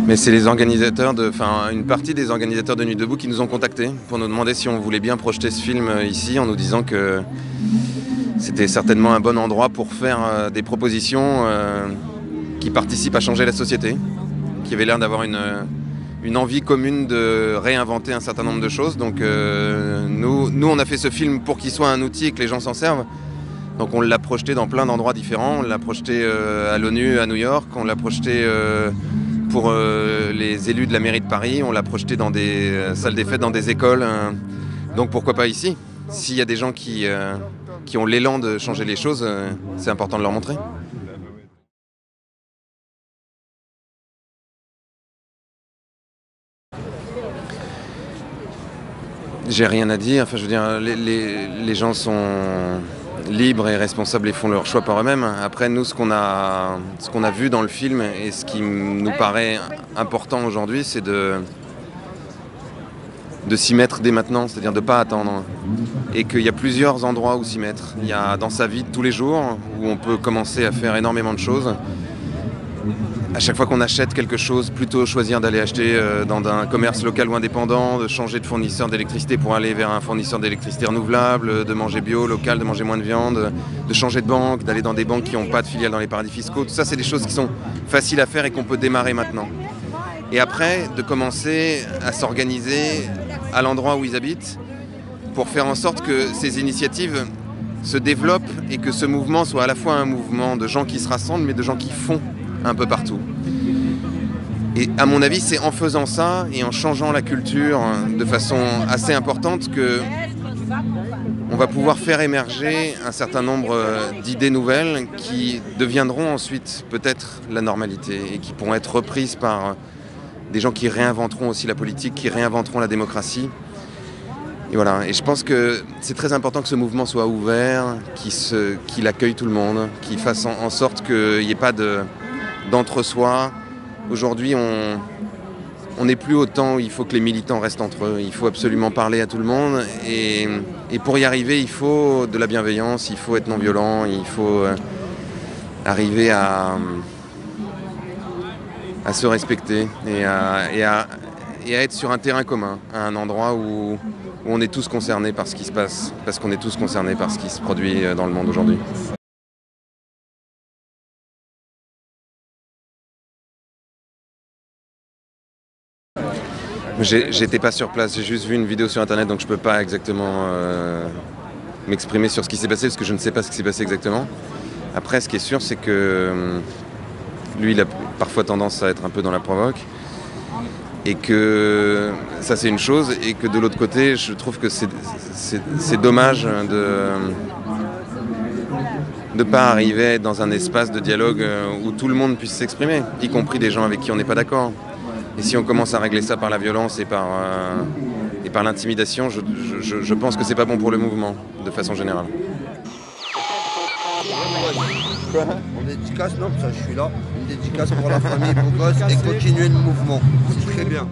Mais c'est les organisateurs, une partie des organisateurs de Nuit debout qui nous ont contactés pour nous demander si on voulait bien projeter ce film ici, en nous disant que c'était certainement un bon endroit pour faire des propositions qui participent à changer la société, qui avait l'air d'avoir une envie commune de réinventer un certain nombre de choses. Donc nous, on a fait ce film pour qu'il soit un outil et que les gens s'en servent. Donc on l'a projeté dans plein d'endroits différents. On l'a projeté à l'ONU à New York, on l'a projeté pour les élus de la mairie de Paris, on l'a projeté dans des salles des fêtes, dans des écoles. Donc pourquoi pas ici? S'il y a des gens qui ont l'élan de changer les choses, c'est important de leur montrer. J'ai rien à dire. Enfin, je veux dire, les gens sont libres et responsables et font leur choix par eux-mêmes. Après, nous, ce qu'on a vu dans le film et ce qui nous paraît important aujourd'hui, c'est de s'y mettre dès maintenant, c'est-à-dire de ne pas attendre. Et qu'il y a plusieurs endroits où s'y mettre. Il y a dans sa vie de tous les jours, où on peut commencer à faire énormément de choses. À chaque fois qu'on achète quelque chose, plutôt choisir d'aller acheter dans un commerce local ou indépendant, de changer de fournisseur d'électricité pour aller vers un fournisseur d'électricité renouvelable, de manger bio, local, de manger moins de viande, de changer de banque, d'aller dans des banques qui n'ont pas de filiales dans les paradis fiscaux. Tout ça, c'est des choses qui sont faciles à faire et qu'on peut démarrer maintenant. Et après, de commencer à s'organiser à l'endroit où ils habitent pour faire en sorte que ces initiatives se développent et que ce mouvement soit à la fois un mouvement de gens qui se rassemblent, mais de gens qui font un peu partout. Et à mon avis, c'est en faisant ça et en changeant la culture de façon assez importante que on va pouvoir faire émerger un certain nombre d'idées nouvelles qui deviendront ensuite peut-être la normalité et qui pourront être reprises par des gens qui réinventeront aussi la politique, qui réinventeront la démocratie. Et voilà. Et je pense que c'est très important que ce mouvement soit ouvert, qu'il accueille tout le monde, qu'il fasse en sorte qu'il n'y ait pas d'entre-soi. Aujourd'hui, on n'est plus au temps où il faut que les militants restent entre eux. Il faut absolument parler à tout le monde. Et pour y arriver, il faut de la bienveillance, il faut être non-violent, il faut arriver à se respecter et à être sur un terrain commun, à un endroit où on est tous concernés par ce qui se passe, parce qu'on est tous concernés par ce qui se produit dans le monde aujourd'hui. J'étais pas sur place, j'ai juste vu une vidéo sur internet, donc je peux pas exactement m'exprimer sur ce qui s'est passé, parce que je ne sais pas ce qui s'est passé exactement. Après, ce qui est sûr, c'est que lui, il a parfois tendance à être un peu dans la provoque, et que ça c'est une chose, et que de l'autre côté, je trouve que c'est dommage de ne pas arriver à être dans un espace de dialogue où tout le monde puisse s'exprimer, y compris des gens avec qui on n'est pas d'accord. Et si on commence à régler ça par la violence et par l'intimidation, je pense que c'est pas bon pour le mouvement, de façon générale. Une dédicace, non, ça je suis là. Une dédicace pour la famille, pour gosse et continuer le mouvement. C'est très bien.